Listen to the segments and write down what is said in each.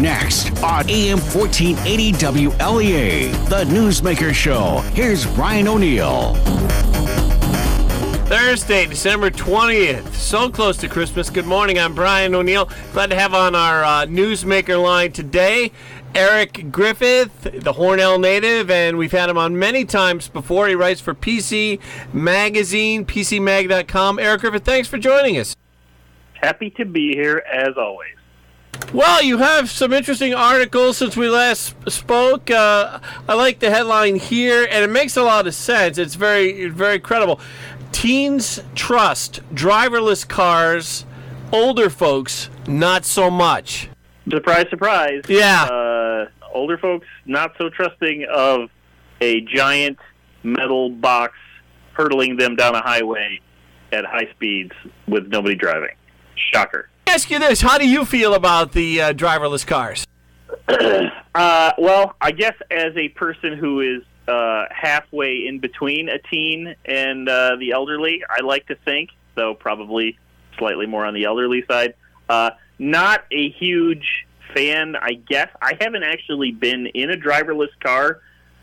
Next on AM 1480 WLEA, the Newsmaker Show. Here's Brian O'Neill. Thursday, December 20th. So close to Christmas. Good morning. I'm Brian O'Neill. Glad to have on our Newsmaker line today Eric Griffith, the Hornell native, and we've had him on many times before. He writes for PC Magazine, PCMag.com. Eric Griffith, thanks for joining us. Happy to be here, as always. Well, you have some interesting articles since we last spoke. I like the headline here, and it makes a lot of sense. It's very, very credible. Teens trust driverless cars, older folks not so much. Surprise, surprise. Yeah. Older folks not so trusting of a giant metal box hurtling them down a highway at high speeds with nobody driving. Shocker. Let me ask you this. How do you feel about the driverless cars? Well, I guess as a person who is halfway in between a teen and the elderly, I like to think, though probably slightly more on the elderly side, not a huge fan, I guess. I haven't actually been in a driverless car,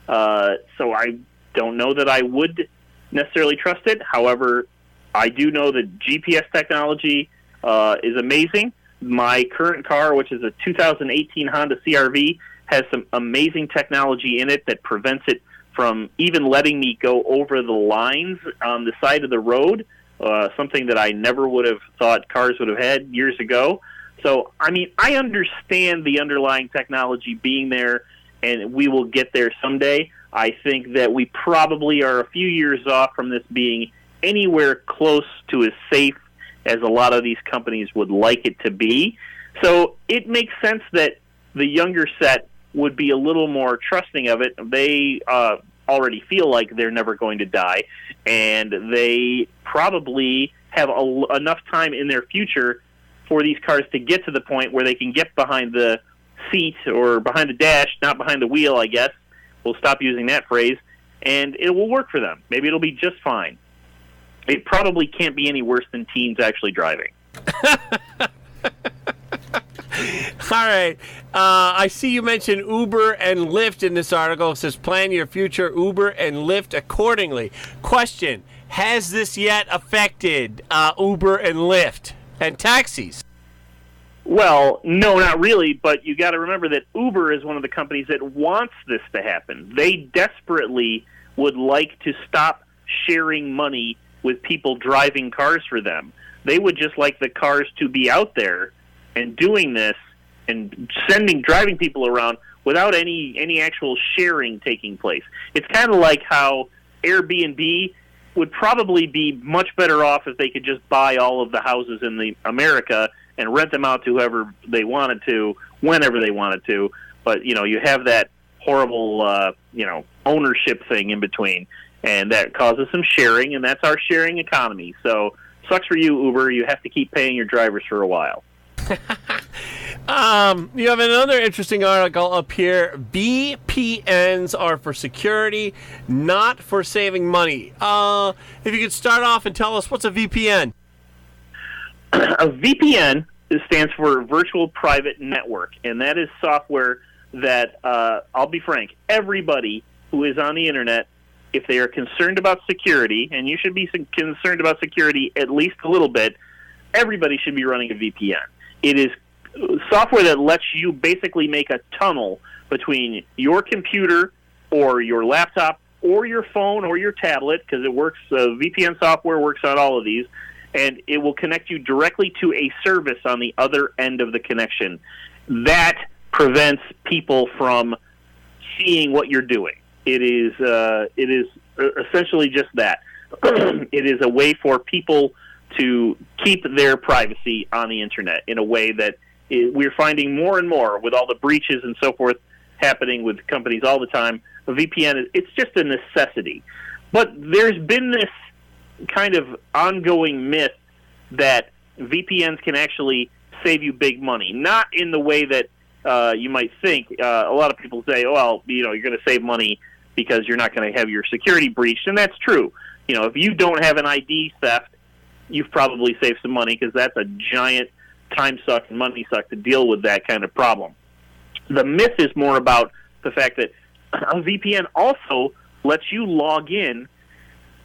so I don't know that I would necessarily trust it. However, I do know that GPS technology is amazing. My current car, which is a 2018 Honda CR-V, has some amazing technology in it that prevents it from even letting me go over the lines on the side of the road, something that I never would have thought cars would have had years ago. So, I mean, I understand the underlying technology being there, and we will get there someday. I think that we probably are a few years off from this being anywhere close to as safe as a lot of these companies would like it to be. So it makes sense that the younger set would be a little more trusting of it. They already feel like they're never going to die, and they probably have enough time in their future for these cars to get to the point where they can get behind the seat or behind the dash, not behind the wheel, I guess. We'll stop using that phrase, and it will work for them. Maybe it'll be just fine. It probably can't be any worse than teens actually driving. All right. I see you mentioned Uber and Lyft in this article. It says, plan your future Uber and Lyft accordingly. Question, has this yet affected Uber and Lyft and taxis? Well, no, not really, but you got to remember that Uber is one of the companies that wants this to happen. They desperately would like to stop sharing money with people driving cars for them. They would just like the cars to be out there and doing this and driving people around without any actual sharing taking place. It's kind of like how Airbnb would probably be much better off if they could just buy all of the houses in America and rent them out to whoever they wanted to, whenever they wanted to. But, you have that horrible, ownership thing in between, and that causes some sharing, and that's our sharing economy. So, sucks for you, Uber. You have to keep paying your drivers for a while. You have another interesting article up here. VPNs are for security, not for saving money. If you could start off and tell us, what's a VPN? A VPN stands for Virtual Private Network, and that is software that, I'll be frank, everybody who is on the Internet, if they are concerned about security, and you should be concerned about security at least a little bit, everybody should be running a VPN. It is software that lets you basically make a tunnel between your computer or your laptop or your phone or your tablet, because it works, VPN software works on all of these, and it will connect you directly to a service on the other end of the connection. That prevents people from seeing what you're doing. It is essentially just that. It is a way for people to keep their privacy on the Internet in a way that we're finding more and more with all the breaches and so forth happening with companies all the time. A VPN, it's just a necessity. But there's been this kind of ongoing myth that VPNs can actually save you big money. Not in the way that you might think. A lot of people say, well, you're going to save money because you're not going to have your security breached, and that's true. If you don't have an ID theft, you've probably saved some money, because that's a giant time suck and money suck to deal with that kind of problem. The myth is more about the fact that a VPN also lets you log in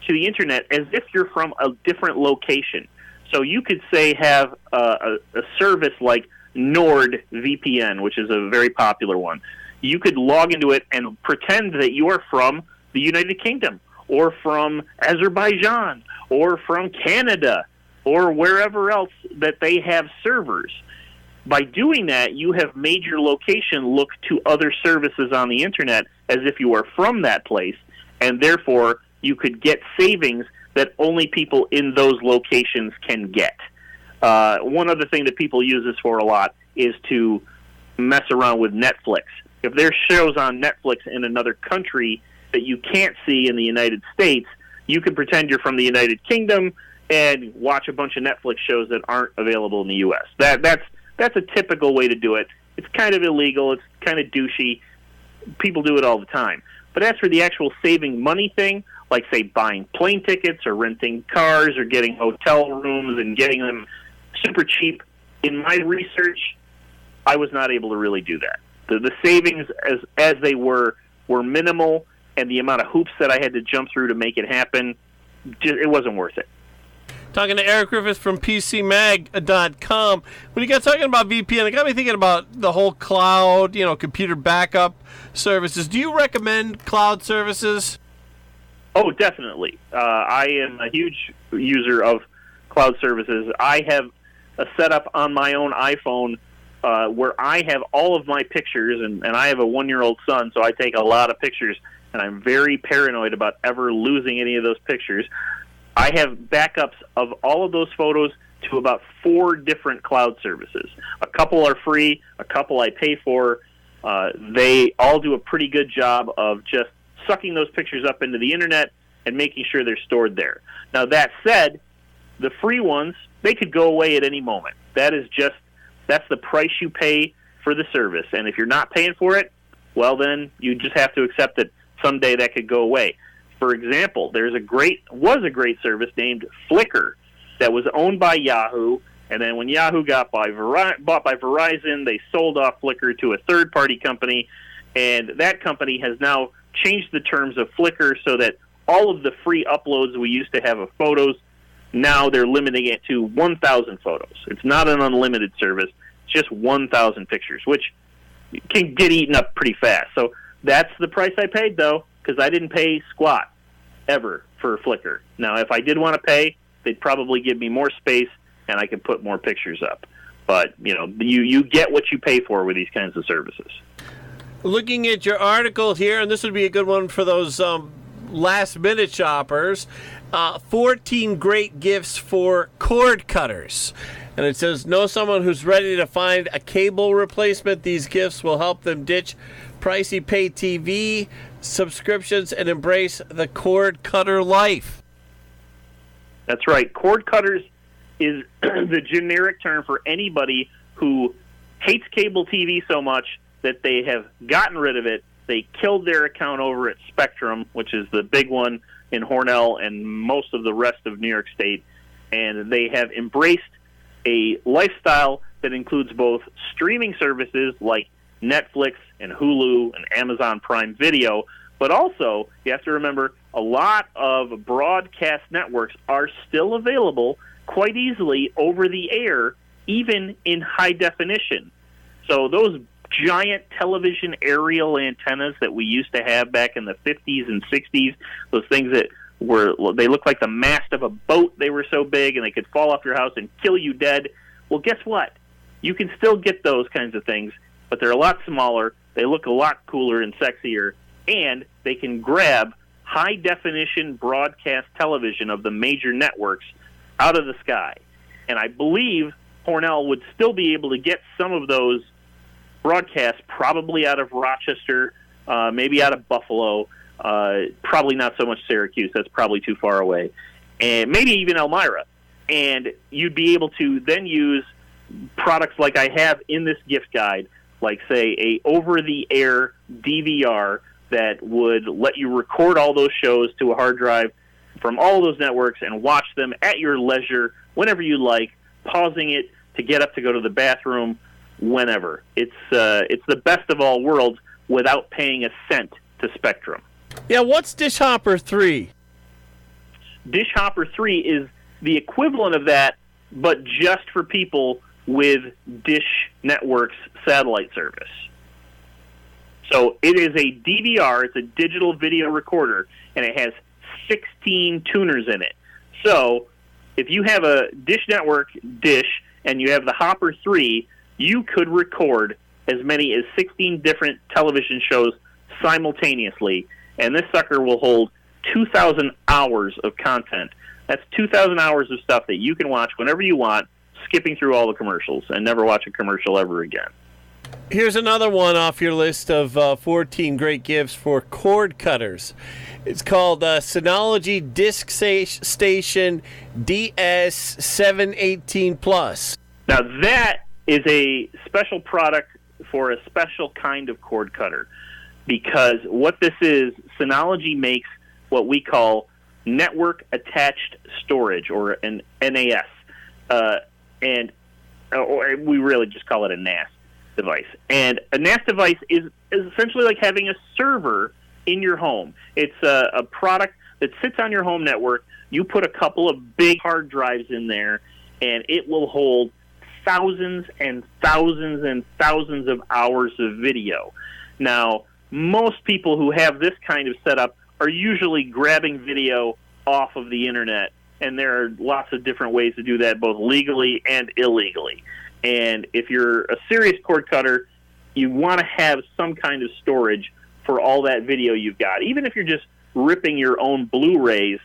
to the internet as if you're from a different location. So you could say have a service like NordVPN, which is a very popular one. You could log into it and pretend that you are from the United Kingdom or from Azerbaijan or from Canada or wherever else that they have servers. By doing that, you have made your location look to other services on the internet as if you are from that place, and therefore you could get savings that only people in those locations can get. One other thing that people use this for a lot is to mess around with Netflix. If there's shows on Netflix in another country that you can't see in the United States, you can pretend you're from the United Kingdom and watch a bunch of Netflix shows that aren't available in the U.S. That's a typical way to do it. It's kind of illegal. It's kind of douchey. People do it all the time. But as for the actual saving money thing, like, say, buying plane tickets or renting cars or getting hotel rooms and getting them super cheap, in my research, I was not able to really do that. The savings as they were minimal, and the amount of hoops that I had to jump through to make it happen, it wasn't worth it. Talking to Eric Griffith from PCMag.com. When you got talking about VPN, it got me thinking about the whole cloud, computer backup services. Do you recommend cloud services? Oh, definitely. I am a huge user of cloud services. I have a setup on my own iPhone where I have all of my pictures, and I have a 1-year-old son, so I take a lot of pictures, and I'm very paranoid about ever losing any of those pictures. I have backups of all of those photos to about 4 different cloud services. A couple are free, a couple I pay for. They all do a pretty good job of just sucking those pictures up into the internet and making sure they're stored there. Now, that said, the free ones, they could go away at any moment. That's the price you pay for the service. And if you're not paying for it, well, then you just have to accept that someday that could go away. For example, was a great service named Flickr that was owned by Yahoo, and then when Yahoo got bought by Verizon, they sold off Flickr to a third-party company, and that company has now changed the terms of Flickr so that all of the free uploads we used to have of photos, now they're limiting it to 1,000 photos. It's not an unlimited service. It's just 1,000 pictures, which can get eaten up pretty fast. So that's the price I paid, though, because I didn't pay squat ever for Flickr. Now, if I did want to pay, they'd probably give me more space, and I could put more pictures up. But, you get what you pay for with these kinds of services. Looking at your article here, and this would be a good one for those last-minute shoppers, 14 great gifts for cord cutters. And it says, know someone who's ready to find a cable replacement. These gifts will help them ditch pricey pay TV subscriptions and embrace the cord cutter life. That's right. Cord cutters is the generic term for anybody who hates cable TV so much that they have gotten rid of it. They killed their account over at Spectrum, which is the big one in Hornell and most of the rest of New York State, and they have embraced a lifestyle that includes both streaming services like Netflix and Hulu and Amazon Prime Video, but also, you have to remember, a lot of broadcast networks are still available quite easily over the air, even in high definition. So those giant television aerial antennas that we used to have back in the 50s and 60s, those things that they looked like the mast of a boat, they were so big, and they could fall off your house and kill you dead. Well, guess what? You can still get those kinds of things, but they're a lot smaller, they look a lot cooler and sexier, and they can grab high-definition broadcast television of the major networks out of the sky. And I believe Hornell would still be able to get some of those broadcasts probably out of Rochester, maybe out of Buffalo, probably not so much Syracuse. That's probably too far away. And maybe even Elmira. And you'd be able to then use products like I have in this gift guide, like, say, a over-the-air DVR that would let you record all those shows to a hard drive from all those networks and watch them at your leisure whenever you like, pausing it to get up to go to the bathroom, whenever. It's the best of all worlds without paying a cent to Spectrum. Yeah, what's Dish Hopper 3? Dish Hopper 3 is the equivalent of that, but just for people with Dish Network's satellite service. So it is a DVR, it's a digital video recorder, and it has 16 tuners in it. So if you have a Dish Network dish and you have the Hopper 3, you could record as many as 16 different television shows simultaneously, and this sucker will hold 2,000 hours of content. That's 2,000 hours of stuff that you can watch whenever you want, skipping through all the commercials and never watch a commercial ever again. Here's another one off your list of 14 great gifts for cord cutters. It's called Synology Disk Station DS718 Plus. Now that is a special product for a special kind of cord cutter, because what this is, Synology makes what we call network attached storage, or an NAS, or we really just call it a NAS device. And a NAS device is essentially like having a server in your home. It's a product that sits on your home network. You put a couple of big hard drives in there, and it will hold thousands and thousands and thousands of hours of video. Now, most people who have this kind of setup are usually grabbing video off of the internet, and there are lots of different ways to do that, both legally and illegally. And if you're a serious cord cutter, you want to have some kind of storage for all that video you've got. Even if you're just ripping your own Blu-rays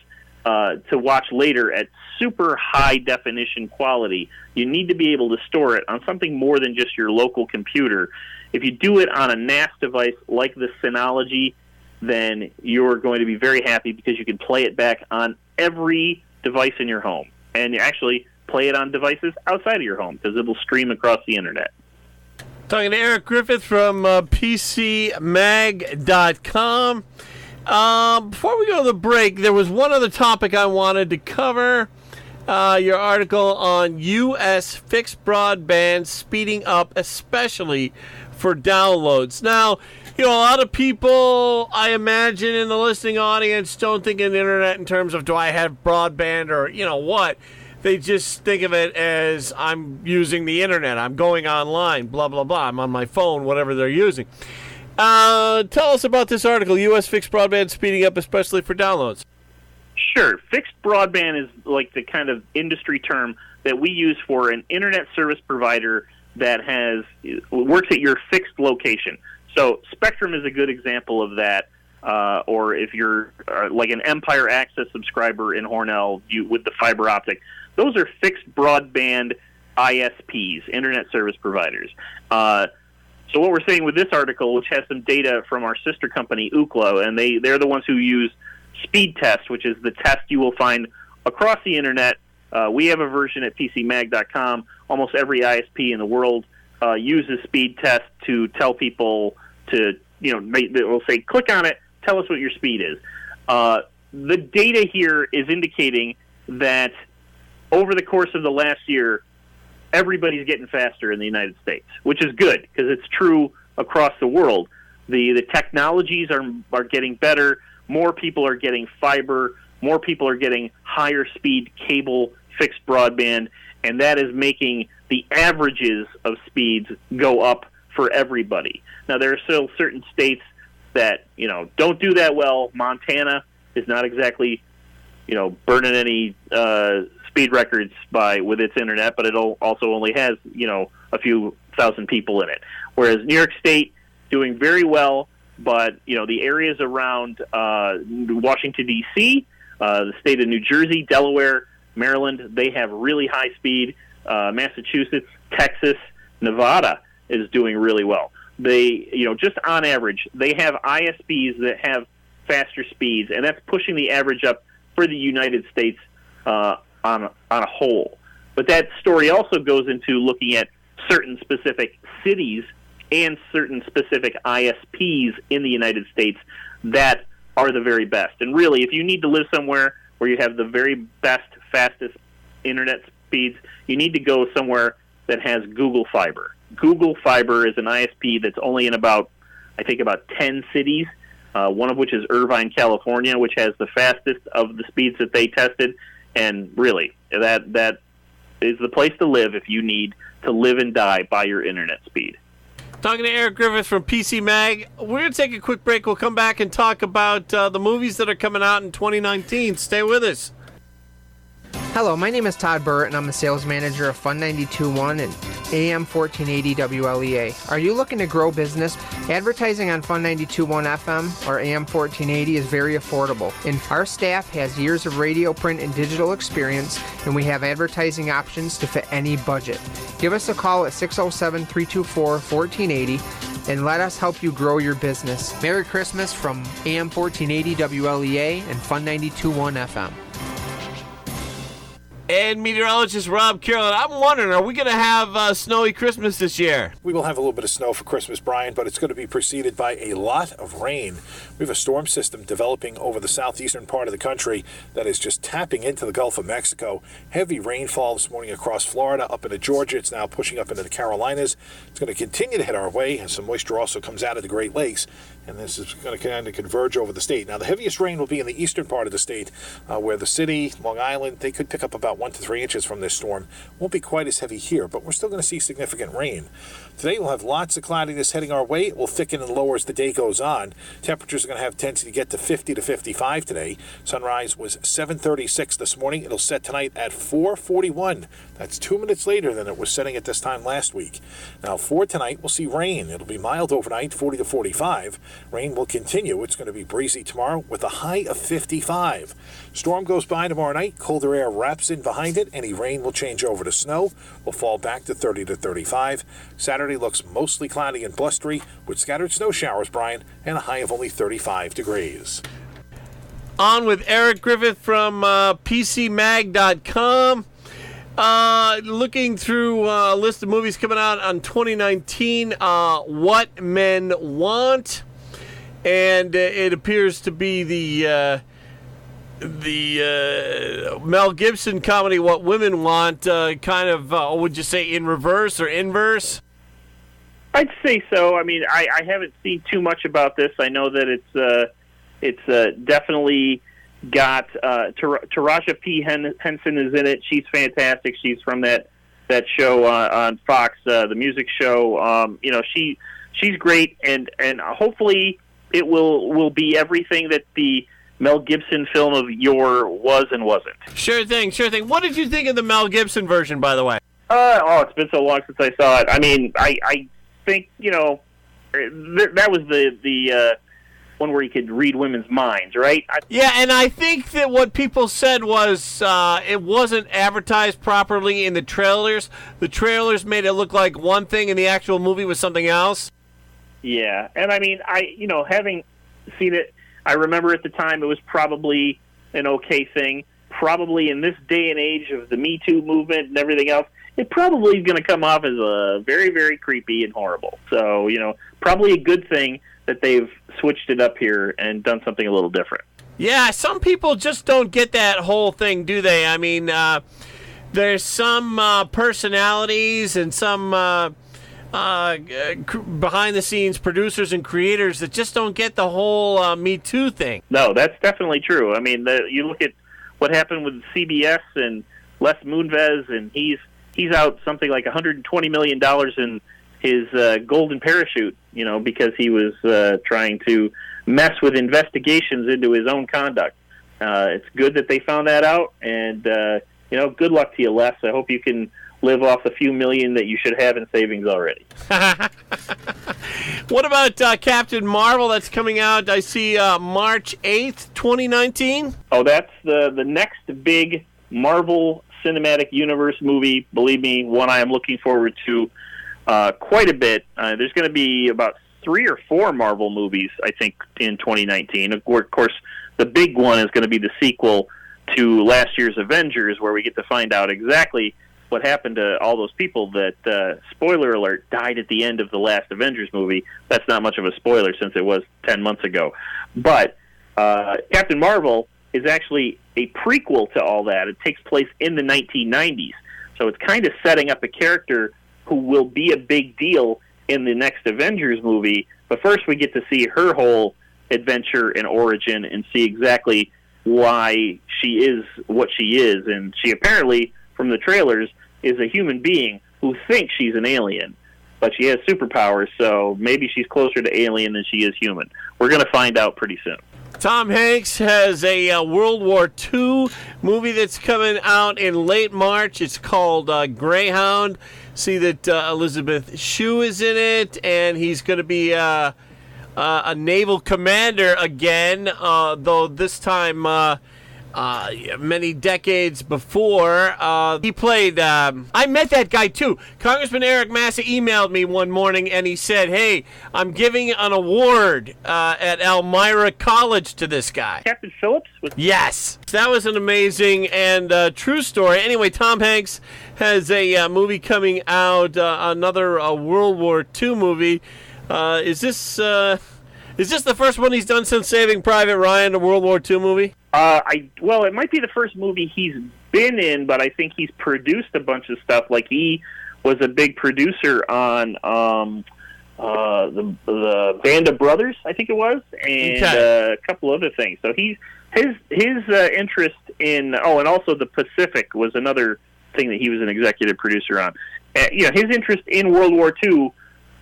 to watch later at super high definition quality, you need to be able to store it on something more than just your local computer. If you do it on a NAS device like the Synology, then you're going to be very happy, because you can play it back on every device in your home. And you actually play it on devices outside of your home, because it will stream across the internet. Talking to Eric Griffith from PCMag.com. Before we go to the break, there was one other topic I wanted to cover. Your article on U.S. fixed broadband speeding up, especially for downloads. Now, a lot of people, I imagine, in the listening audience don't think of the internet in terms of, do I have broadband or, what? They just think of it as, I'm using the internet, I'm going online, blah, blah, blah. I'm on my phone, whatever they're using. Tell us about this article, U.S. fixed broadband speeding up, especially for downloads. Sure. Fixed broadband is like the kind of industry term that we use for an internet service provider that works at your fixed location. So Spectrum is a good example of that. Or if you're like an Empire Access subscriber in Hornell with the fiber optic, those are fixed broadband ISPs, internet service providers. So what we're saying with this article, which has some data from our sister company, Ookla, and they're the ones who use speed test, which is the test you will find across the internet. We have a version at PCMag.com. Almost every ISP in the world uses speed test to tell people to, we'll say, click on it, tell us what your speed is. The data here is indicating that over the course of the last year, everybody's getting faster in the United States, which is good, because it's true across the world. The technologies are getting better. More people are getting fiber. More people are getting higher speed cable fixed broadband, and that is making the averages of speeds go up for everybody. Now, there are still certain states that don't do that well. Montana is not exactly burning any speed records with its internet, but it also only has a few thousand people in it. Whereas New York State doing very well, but the areas around Washington D.C., the state of New Jersey, Delaware, Maryland, they have really high speed. Massachusetts, Texas, Nevada is doing really well. They, just on average, they have ISPs that have faster speeds, and that's pushing the average up for the United States on a whole. But that story also goes into looking at certain specific cities and certain specific ISPs in the United States that are the very best. And really, if you need to live somewhere where you have the very best, fastest internet speeds, you need to go somewhere that has Google Fiber. Google Fiber is an ISP that's only in about 10 cities, one of which is Irvine, California, which has the fastest of the speeds that they tested. And really, that is the place to live if you need to live and die by your internet speed. Talking to Eric Griffith from PC Mag. We're going to take a quick break. We'll come back and talk about the movies that are coming out in 2019. Stay with us. Hello, my name is Todd Burt, and I'm the sales manager of Fun 92.1 and AM 1480 WLEA. Are you looking to grow business? Advertising on Fun 92.1 FM or AM 1480 is very affordable. And our staff has years of radio, print, and digital experience, and we have advertising options to fit any budget. Give us a call at 607-324-1480 and let us help you grow your business. Merry Christmas from AM 1480 WLEA and Fun 92.1 FM. And meteorologist Rob Carroll. I'm wondering, are we going to have a snowy Christmas this year? We will have a little bit of snow for Christmas, Brian, but it's going to be preceded by a lot of rain. We have a storm system developing over the southeastern part of the country that is just tapping into the Gulf of Mexico. Heavy rainfall this morning across Florida, up into Georgia. It's now pushing up into the Carolinas. It's going to continue to head our way, and some moisture also comes out of the Great Lakes. And this is going to kind of converge over the state. Now, the heaviest rain will be in the eastern part of the state, where the city, Long Island, they could pick up about 1 to 3 inches from this storm. Won't be quite as heavy here, but we're still going to see significant rain. Today, we'll have lots of cloudiness heading our way. It will thicken and lower as the day goes on. Temperatures are going to have tendency to get to 50 to 55 today. Sunrise was 7:36 this morning. It'll set tonight at 4:41. That's 2 minutes later than it was setting at this time last week. Now, for tonight, we'll see rain. It'll be mild overnight, 40 to 45. Rain will continue. It's going to be breezy tomorrow with a high of 55. Storm goes by tomorrow night. Colder air wraps in behind it. Any rain will change over to snow. Will fall back to 30 to 35. Saturday looks mostly cloudy and blustery with scattered snow showers, Brian, and a high of only 35 degrees. On with Eric Griffith from PCMag.com. Looking through a list of movies coming out on 2019, What Men Want. And it appears to be the Mel Gibson comedy, What Women Want, kind of, would you say in reverse or inverse? I'd say so. I mean, I haven't seen too much about this. I know that it's definitely got Taraji P. Henson is in it. She's fantastic. She's from that show on Fox, the music show. She's great, and hopefully it will be everything that the Mel Gibson film of yore was and wasn't. Sure thing. What did you think of the Mel Gibson version, by the way? It's been so long since I saw it. I mean, I think, that was the one where he could read women's minds, right? Yeah, and I think that what people said was it wasn't advertised properly in the trailers. The trailers made it look like one thing and the actual movie was something else. Yeah, and I mean, having seen it, I remember at the time it was probably an okay thing. Probably in this day and age of the Me Too movement and everything else, it probably is going to come off as a very, very creepy and horrible. So, probably a good thing that they've switched it up here and done something a little different. Yeah, some people just don't get that whole thing, do they? I mean, there's some personalities and some behind-the-scenes producers and creators that just don't get the whole Me Too thing. No, that's definitely true. I mean, you look at what happened with CBS and Les Moonves, and he's out something like $120 million in his golden parachute, because he was trying to mess with investigations into his own conduct. It's good that they found that out, and, good luck to you, Les. I hope you can live off the few million that you should have in savings already. What about Captain Marvel? That's coming out, I see, March 8th, 2019? Oh, that's the next big Marvel Cinematic Universe movie. Believe me, one I am looking forward to quite a bit. There's going to be about 3 or 4 Marvel movies, I think, in 2019. Of course, the big one is going to be the sequel to last year's Avengers, where we get to find out exactly what happened to all those people that, spoiler alert, died at the end of the last Avengers movie. That's not much of a spoiler since it was 10 months ago. But Captain Marvel is actually a prequel to all that. It takes place in the 1990s. So it's kind of setting up a character who will be a big deal in the next Avengers movie. But first we get to see her whole adventure and origin and see exactly why she is what she is. And she apparently, from the trailers, is a human being who thinks she's an alien. But she has superpowers, so maybe she's closer to alien than she is human. We're going to find out pretty soon. Tom Hanks has a World War II movie that's coming out in late March. It's called Greyhound. See that Elizabeth Shue is in it, and he's going to be a naval commander again, though this time many decades before. He played, I met that guy too. Congressman Eric Massa emailed me one morning and he said, hey, I'm giving an award at Elmira College to this guy. Captain Phillips? Yes. That was an amazing and true story. Anyway, Tom Hanks has a movie coming out, another World War II movie. Is this the first one he's done since Saving Private Ryan, a World War II movie? Well, it might be the first movie he's been in, but I think he's produced a bunch of stuff. Like, he was a big producer on the Band of Brothers, I think it was, and a couple other things. So his interest in and also the Pacific was another thing that he was an executive producer on. His interest in World War II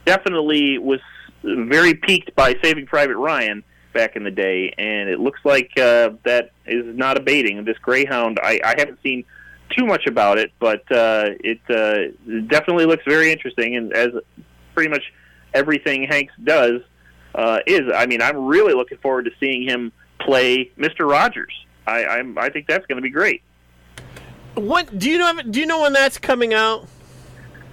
definitely was very piqued by Saving Private Ryan back in the day, and it looks like that is not abating. This Greyhound, I haven't seen too much about it, but it definitely looks very interesting, and as pretty much everything Hanks does is. I mean, I'm really looking forward to seeing him play Mr. Rogers. I think that's going to be great. What do you know? Do you know when that's coming out?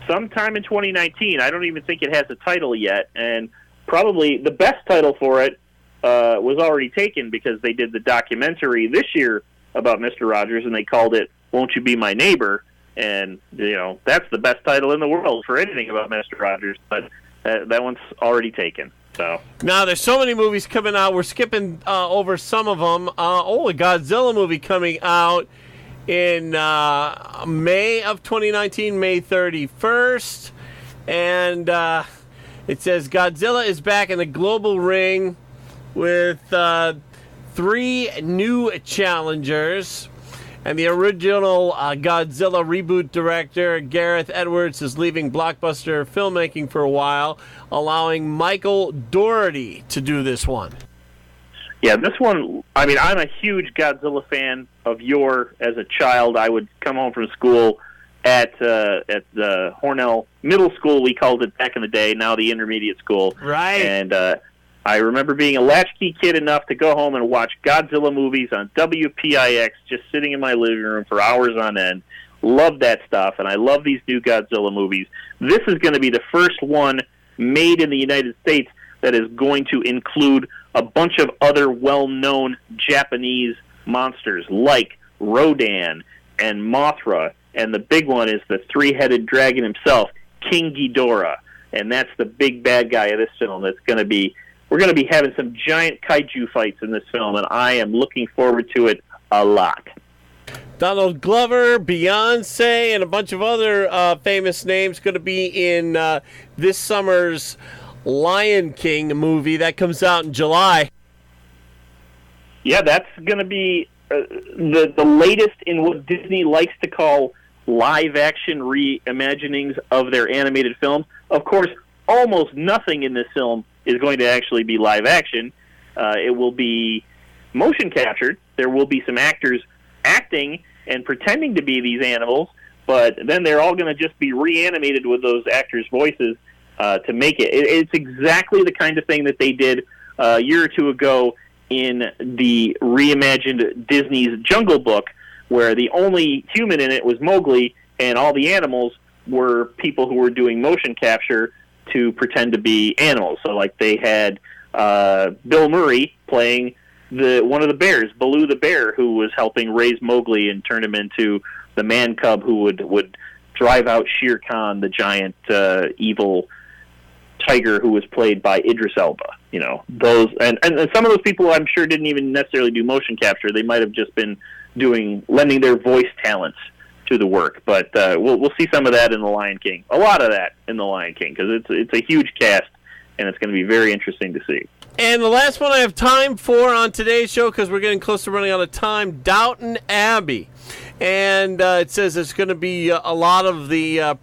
Sometime in 2019. I don't even think it has a title yet, and probably the best title for it was already taken because they did the documentary this year about Mr. Rogers, and they called it "Won't You Be My Neighbor?" And that's the best title in the world for anything about Mr. Rogers, but that one's already taken. So now there's so many movies coming out. We're skipping over some of them. A Godzilla movie coming out in May of 2019, May 31st, and it says Godzilla is back in the global ring with 3 new challengers, and the original Godzilla reboot director Gareth Edwards is leaving blockbuster filmmaking for a while, allowing Michael Dougherty to do this one. Yeah, this one, I mean, I'm a huge Godzilla fan of yore. As a child, I would come home from school at the Hornell Middle School, we called it back in the day, now the intermediate school. Right. And I remember being a latchkey kid enough to go home and watch Godzilla movies on WPIX, just sitting in my living room for hours on end. Love that stuff, and I love these new Godzilla movies. This is going to be the first one made in the United States that is going to include a bunch of other well-known Japanese monsters like Rodan and Mothra, and the big one is the 3-headed dragon himself, King Ghidorah, and that's the big bad guy of this film. We're going to be having some giant kaiju fights in this film, and I am looking forward to it a lot. Donald Glover, Beyonce, and a bunch of other famous names going to be in this summer's Lion King movie that comes out in July. Yeah, that's going to be the latest in what Disney likes to call live-action reimaginings of their animated films. Of course, almost nothing in this film is going to actually be live-action. It will be motion captured. There will be some actors acting and pretending to be these animals, but then they're all going to just be reanimated with those actors' voices to make it. It's exactly the kind of thing that they did a year or two ago in the reimagined Disney's Jungle Book, where the only human in it was Mowgli, and all the animals were people who were doing motion capture to pretend to be animals. So, like, they had Bill Murray playing one of the bears, Baloo the bear, who was helping raise Mowgli and turn him into the man cub who would drive out Shere Khan, the giant evil tiger, who was played by Idris Elba. Those and some of those people I'm sure didn't even necessarily do motion capture. They might have just been lending their voice talents to the work. But we'll see some of that in The Lion King. A lot of that in The Lion King, because it's a huge cast, and it's going to be very interesting to see. And the last one I have time for on today's show, because we're getting close to running out of time, Downton Abbey. And it says it's going to be a lot of the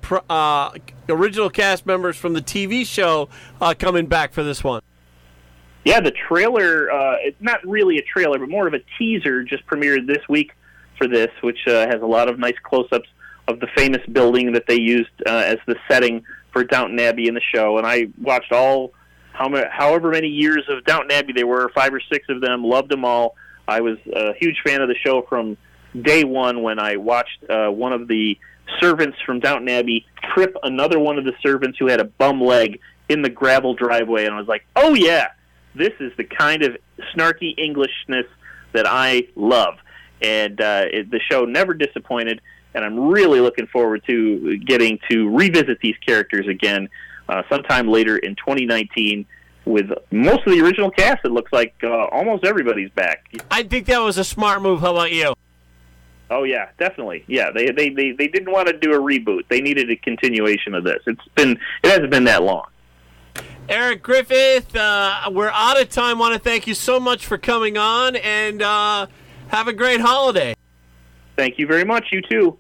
original cast members from the TV show coming back for this one. Yeah, the trailer, it's not really a trailer, but more of a teaser, just premiered this week for this, which has a lot of nice close-ups of the famous building that they used as the setting for Downton Abbey in the show. And I watched however many years of Downton Abbey there were, 5 or 6 of them, loved them all. I was a huge fan of the show from day one when I watched one of the servants from Downton Abbey trip another one of the servants who had a bum leg in the gravel driveway, and I was like, oh yeah, this is the kind of snarky Englishness that I love. And the show never disappointed, and I'm really looking forward to getting to revisit these characters again sometime later in 2019 with most of the original cast. It looks like almost everybody's back. I think that was a smart move. How about you? Oh yeah, definitely. Yeah, they didn't want to do a reboot. They needed a continuation of this. It hasn't been that long. Eric Griffith, we're out of time. Want to thank you so much for coming on, and have a great holiday. Thank you very much. You too.